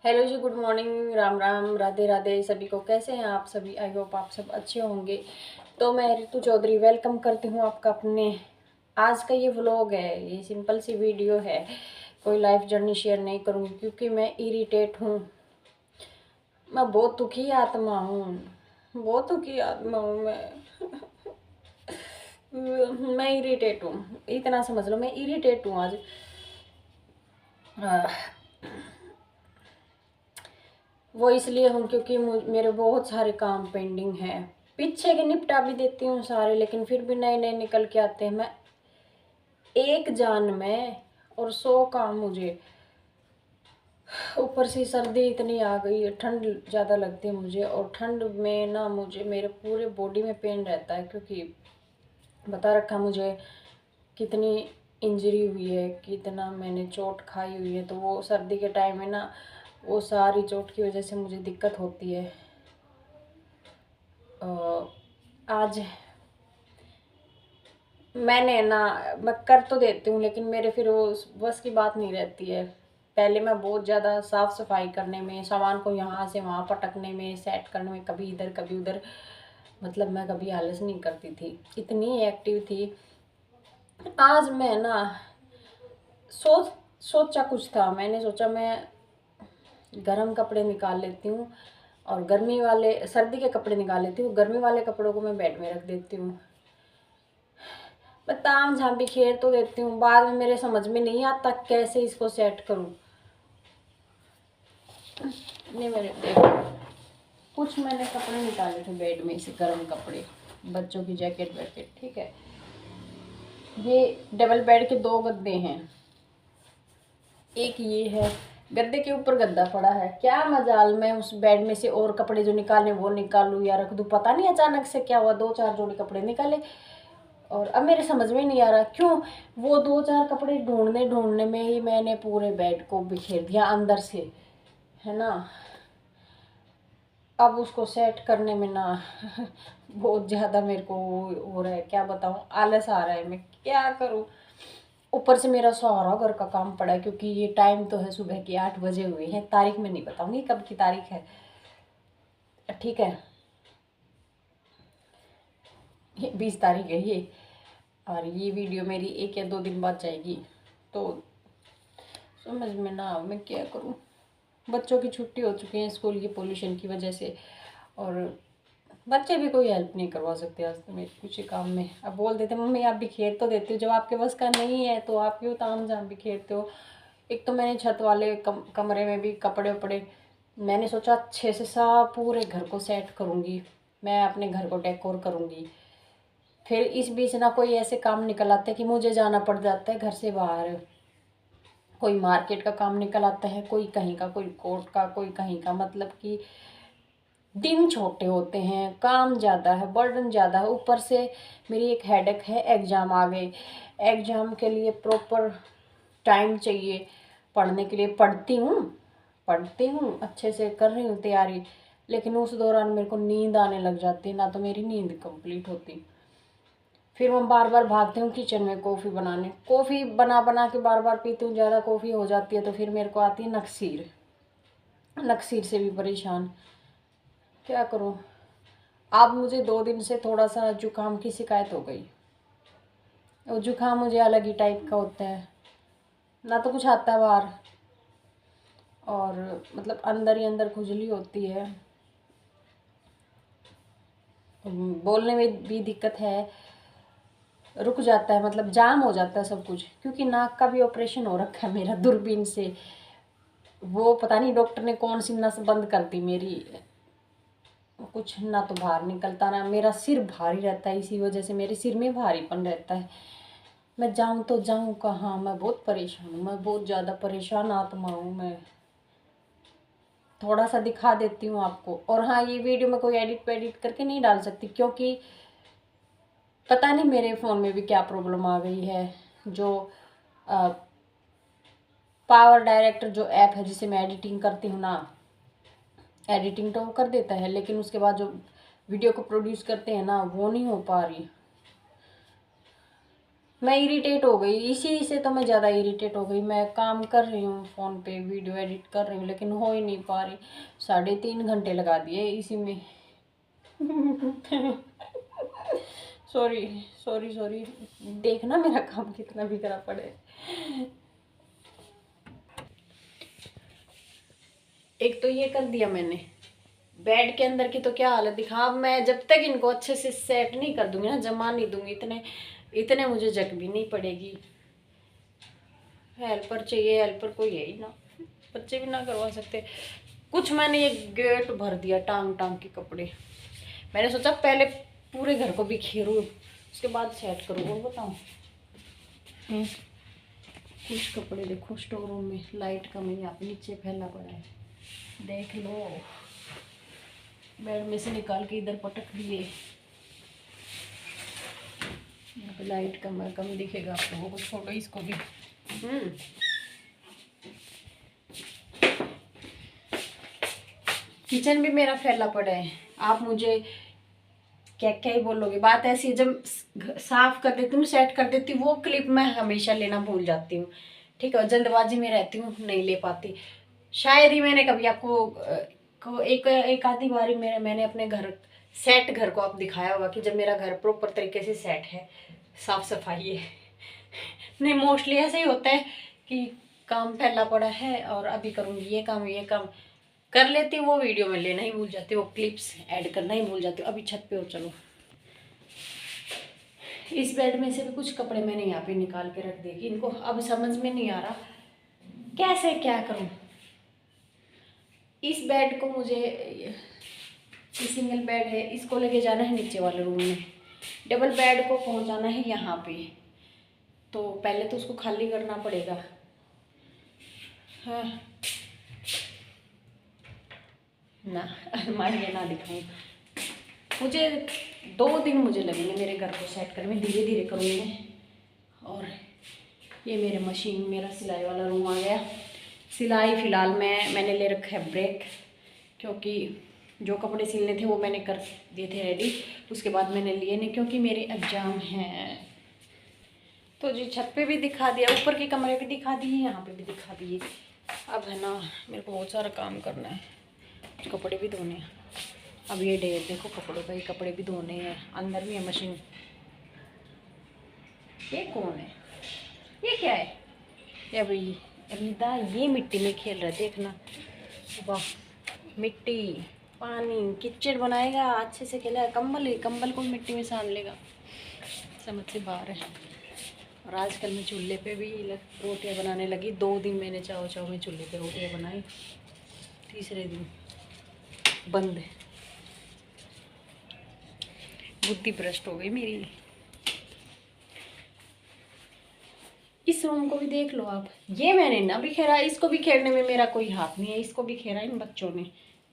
Hello जी, good morning, Ram Ram, Radhe Radhe सभी को। कैसे हैं आप सभी? आई होप आप सब अच्छे होंगे। तो मैं रितु चौधरी वेलकम करती हूँ आपका अपने आज का ये व्लॉग है। ये सिंपल सी वीडियो है, कोई लाइफ जर्नी शेयर नहीं करूँगी क्योंकि मैं इरिटेट हूँ। मैं बहुत दुखी आत्मा हूँ, बहुत दुखी आत्मा हूँ मैं इरिटेट हूँ, इतना समझ लो, मैं इरिटेट हूँ आज। वो इसलिए हूँ क्योंकि मेरे बहुत सारे काम पेंडिंग हैं। पीछे के निपटा भी देती हूँ सारे, लेकिन फिर भी नए नए निकल के आते हैं। मैं एक जान में और 100 काम मुझे। ऊपर से सर्दी इतनी आ गई है, ठंड ज़्यादा लगती है मुझे, और ठंड में ना मुझे मेरे पूरे बॉडी में पेन रहता है क्योंकि बता रखा मुझे कितनी इंजरी हुई है, कितना मैंने चोट खाई हुई है। तो वो सर्दी के टाइम में ना, वो सारी चोट की वजह से मुझे दिक्कत होती है। आज मैंने ना, मैं कर तो देती हूँ लेकिन मेरे फिर वो बस की बात नहीं रहती है। पहले मैं बहुत ज़्यादा साफ़ सफाई करने में, सामान को यहाँ से वहाँ पटकने में, सेट करने में, कभी इधर कभी उधर, मतलब मैं कभी आलस नहीं करती थी, इतनी एक्टिव थी। आज मैं ना सोचा कुछ था, मैंने सोचा मैं गर्म कपड़े निकाल लेती हूँ और सर्दी के कपड़े निकाल लेती हूँ, गर्मी वाले कपड़ों को मैं बेड में रख देती हूँ। मैं ताम झाम बिखेर तो देती हूँ, बाद में मेरे समझ में नहीं आता कैसे इसको सेट करूँ। नहीं, मेरे देखो, कुछ मैंने कपड़े निकाले थे बेड में से, गर्म कपड़े, बच्चों की जैकेट वैकेट, ठीक है। ये डबल बेड के 2 गद्दे हैं, एक ये है, गद्दे के ऊपर गद्दा पड़ा है। क्या मजाल मैं उस बेड में से और कपड़े जो निकालने वो निकालूं या रख दूं, पता नहीं अचानक से क्या हुआ, 2-4 जोड़ी कपड़े निकाले। और अब मेरे समझ में नहीं आ रहा क्यों वो 2-4 कपड़े ढूंढने ढूंढने में ही मैंने पूरे बेड को बिखेर दिया अंदर से, है ना। अब उसको सेट करने में ना बहुत ज़्यादा मेरे को हो रहा है, क्या बताऊँ, आलस आ रहा है, मैं क्या करूँ। ऊपर से मेरा सारा घर का काम पड़ा है क्योंकि ये टाइम तो है, सुबह के 8 बजे हुए हैं। तारीख मैं नहीं बताऊंगी कब की तारीख है, ठीक है। ये 20 तारीख है ये, और ये वीडियो मेरी 1 या 2 दिन बाद जाएगी। तो समझ में ना, मैं क्या करूँ। बच्चों की छुट्टी हो चुकी है स्कूल की पोल्यूशन की वजह से, और बच्चे भी कोई हेल्प नहीं करवा सकते आज तो मेरे कुछ ही काम में। अब बोल देते मम्मी आप बिखेर तो देती हो, जब आपके बस का नहीं है तो आप क्यों ताम झाम बिखेरते हो। एक तो मैंने छत वाले कमरे में भी कपड़े वपड़े, मैंने सोचा अच्छे से सब पूरे घर को सेट करूँगी, मैं अपने घर को डेकोर करूँगी। फिर इस बीच ना कोई ऐसे काम निकल आते हैं कि मुझे जाना पड़ जाता है घर से बाहर। कोई मार्केट का काम निकल आता है, कोई कहीं का, कोई कोर्ट का, कोई कहीं का, मतलब कि दिन छोटे होते हैं, काम ज़्यादा है, बर्डन ज़्यादा है। ऊपर से मेरी एक हेडेक है, एग्ज़ाम आ गए। एग्ज़ाम के लिए प्रॉपर टाइम चाहिए पढ़ने के लिए। पढ़ती हूँ अच्छे से, कर रही हूँ तैयारी, लेकिन उस दौरान मेरे को नींद आने लग जाती है, ना तो मेरी नींद कंप्लीट होती। फिर मैं बार बार भागती हूँ किचन में कॉफ़ी बनाने, कॉफ़ी बना बना के बार बार पीती हूँ, ज़्यादा कॉफ़ी हो जाती है तो फिर मेरे को आती है नक्सीर। नक्सीर से भी परेशान, क्या करूँ। अब मुझे 2 दिन से थोड़ा सा जुकाम की शिकायत हो गई। और जुकाम मुझे अलग ही टाइप का होता है, ना तो कुछ आता है बाहर, और मतलब अंदर ही अंदर खुजली होती है, बोलने में भी दिक्कत है, रुक जाता है, मतलब जाम हो जाता है सब कुछ। क्योंकि नाक का भी ऑपरेशन हो रखा है मेरा दूरबीन से, वो पता नहीं डॉक्टर ने कौन सी नस बंद कर दी मेरी, कुछ ना तो बाहर निकलता, ना मेरा सिर भारी रहता है, इसी वजह से मेरे सिर में भारीपन रहता है। मैं जाऊँ तो जाऊँ कहाँ, मैं बहुत परेशान हूँ, मैं बहुत ज़्यादा परेशान आत्मा हूँ मैं। थोड़ा सा दिखा देती हूँ आपको। और हाँ, ये वीडियो मैं कोई एडिट वेडिट करके नहीं डाल सकती क्योंकि पता नहीं मेरे फ़ोन में भी क्या प्रॉब्लम आ गई है। जो पावर डायरेक्टर जो ऐप है जिसे मैं एडिटिंग करती हूँ ना, एडिटिंग तो वो कर देता है, लेकिन उसके बाद जो वीडियो को प्रोड्यूस करते हैं ना, वो नहीं हो पा रही। मैं इरिटेट हो गई, इसी से तो मैं ज़्यादा इरिटेट हो गई। मैं काम कर रही हूँ फ़ोन पे, वीडियो एडिट कर रही हूँ, लेकिन हो ही नहीं पा रही। 3.5 घंटे लगा दिए इसी में। सॉरी सॉरी सॉरी, देखना मेरा काम कितना बिगड़ा पड़े। एक तो ये कर दिया मैंने, बेड के अंदर की तो क्या हालत दिखा। अब मैं जब तक इनको अच्छे से सेट नहीं कर दूंगी ना, जमा नहीं दूंगी, इतने इतने मुझे जग भी नहीं पड़ेगी। हेल्पर चाहिए, हेल्पर कोई है ही ना, बच्चे भी ना करवा सकते। कुछ मैंने ये गेट भर दिया टांग टांग के कपड़े। मैंने सोचा पहले पूरे घर को बिखेरूँ, उसके बाद सेट करूँ। और बताऊँ, कुछ कपड़े देखो स्टोर रूम में, लाइट कम है, यहाँ पे नीचे फैला पड़ा है, देख लो। बेड में से निकाल के इधर पटक दिए। यहाँ पे लाइट कम है, कम दिखेगा आप लोगों को, छोड़ो इसको भी। किचन भी मेरा फैला पड़ा है। आप मुझे क्या क्या ही बोलोगे, बात ऐसी है, जब साफ कर देती हूँ, सेट कर देती हूँ, वो क्लिप मैं हमेशा लेना भूल जाती हूँ। ठीक है, जल्दबाजी में रहती हूँ, नहीं ले पाती। शायद ही मैंने कभी आपको एक आधी बारी मैंने अपने घर को आप दिखाया होगा कि जब मेरा घर प्रॉपर तरीके से सेट है, साफ सफाई है। नहीं, मोस्टली ऐसे ही होता है कि काम फैला पड़ा है और अभी करूँगी ये काम कर लेती हूँ, वो वीडियो में लेना ही भूल जाती हूँ, वो क्लिप्स ऐड करना ही भूल जाती हूँ। अभी छत पे हो, चलो। इस बेड में से भी कुछ कपड़े मैंने यहाँ पे निकाल के रख दिए। इनको अब समझ में नहीं आ रहा कैसे क्या करूँ। इस बेड को मुझे, ये सिंगल बेड है, इसको लेके जाना है नीचे वाले रूम में। डबल बेड को पहुँचाना है यहाँ पे, तो पहले तो उसको खाली करना पड़ेगा। हाँ ना, अलमारी ना दिखाऊँ मुझे। 2 दिन मुझे लगेंगे मेरे घर को सेट करने में, धीरे धीरे करूँगी मैं। और ये मेरे मशीन, मेरा सिलाई वाला रूम आ गया। सिलाई फ़िलहाल मैंने ले रखा है ब्रेक, क्योंकि जो कपड़े सिलने थे वो मैंने कर दिए थे रेडी। उसके बाद मैंने लिए नहीं, क्योंकि मेरे एग्ज़ाम हैं। तो जी, छत पे भी दिखा दिया, ऊपर के कमरे भी दिखा दिए, यहाँ पे भी दिखा दिए। अब है ना, मेरे को बहुत सारा काम करना है, कुछ कपड़े भी धोने हैं। अब ये ढेर देखो कपड़ों का, ये कपड़े भी धोने हैं, अंदर भी है मशीन। ये कौन है, ये क्या है? या भाई अमिता, ये मिट्टी में खेल रहा है, देखना। वाह, मिट्टी, पानी, किचड़ बनाएगा, अच्छे से खेला। कंबल को मिट्टी में सान लेगा, समझ से बाहर है। और आजकल मैं चूल्हे पे भी रोटियां बनाने लगी। 2 दिन मैंने चाव में चूल्हे पे रोटियां बनाई, तीसरे दिन बंद है। बुद्धि भ्रष्ट हो गई मेरी। इस रूम को भी देख लो आप, ये मैंने ना बिखेरा, इसको बिखेरने में मेरा कोई हाथ नहीं है, इसको बिखेरा इन बच्चों ने,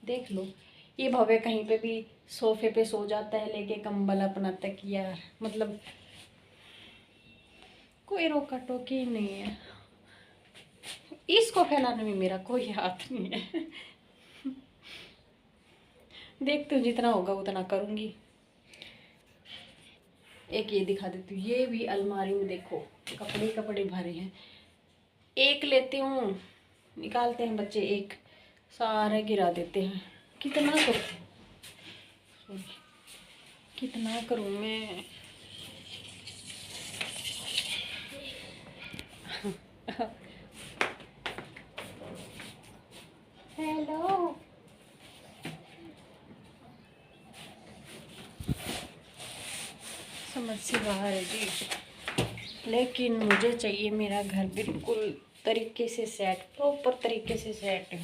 देख लो। ये भव्य कहीं पे भी सोफे पे सो जाता है लेके कंबल अपना तकिया, मतलब कोई रोका टोकी नहीं है। इसको फैलाने में मेरा कोई हाथ नहीं है। देखते हो, जितना होगा उतना करूँगी। एक ये दिखा देती हूँ, ये भी अलमारी में देखो कपड़े भरे हैं। एक लेती हूँ, निकालते हैं बच्चे, एक सारे गिरा देते हैं। कितना करूँ, कितना करूँ मैं। हेलो, समझ से बाहर है जी। लेकिन मुझे चाहिए मेरा घर बिल्कुल तरीके से सेट, प्रॉपर तरीके से सेट।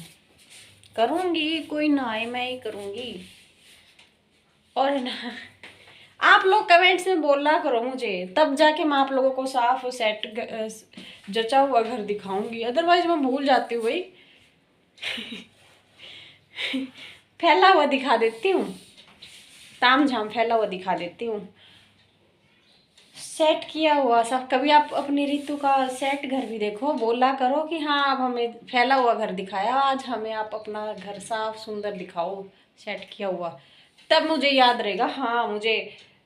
करूँगी, कोई ना आए, मैं ही करूँगी। और ना, आप लोग कमेंट्स में बोलना करो मुझे, तब जाके मैं आप लोगों को साफ और सेट जचा हुआ घर दिखाऊंगी। अदरवाइज मैं भूल जाती हूँ भाई। फैला हुआ दिखा देती हूँ, ताम झाम फैला हुआ दिखा देती हूँ। सेट किया हुआ सब, कभी आप अपनी ऋतु का सेट घर भी देखो, बोला करो कि हाँ अब हमें फैला हुआ घर दिखाया, आज हमें आप अपना घर साफ सुंदर दिखाओ, सेट किया हुआ। तब मुझे याद रहेगा, हाँ मुझे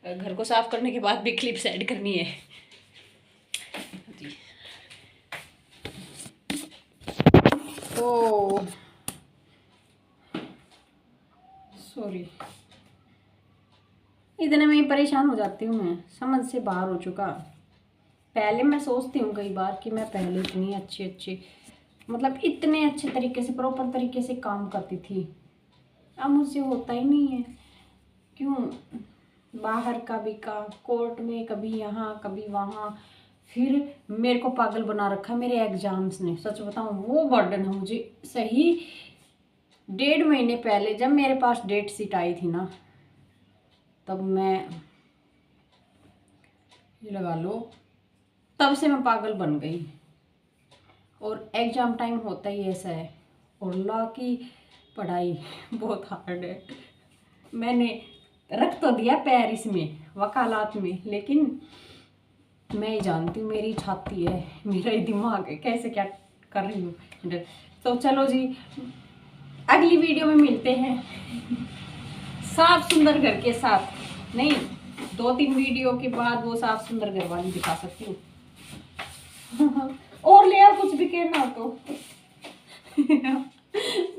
घर को साफ करने के बाद भी क्लिप्स ऐड करनी है। ओ सॉरी, इतने में ही परेशान हो जाती हूँ मैं, समझ से बाहर हो चुका। पहले मैं सोचती हूँ कई बार कि मैं पहले इतनी अच्छी मतलब इतने अच्छे तरीके से प्रॉपर तरीके से काम करती थी, अब मुझसे होता ही नहीं है। क्यों? बाहर का भी काम, कोर्ट में कभी यहाँ कभी वहाँ, फिर मेरे को पागल बना रखा मेरे एग्जाम्स ने। सच बताऊँ वो बर्डन है मुझे। सही 1.5 महीने पहले जब मेरे पास डेट शीट आई थी ना, तब मैं ये लगा लो, तब से मैं पागल बन गई। और एग्ज़ाम टाइम होता ही ऐसा है। और लॉ की पढ़ाई बहुत हार्ड है। मैंने रख तो दिया पैर इसमें, वकालत में, लेकिन मैं ही जानती हूँ मेरी छाती है, मेरा ही दिमाग है, कैसे क्या कर रही हूँ। तो चलो जी, अगली वीडियो में मिलते हैं साफ सुंदर घर के साथ। नहीं, 2-3 वीडियो के बाद वो साफ सुंदर घर वाली दिखा सकती हूँ। और ले आओ कुछ भी कहना तो।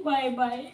Bye bye.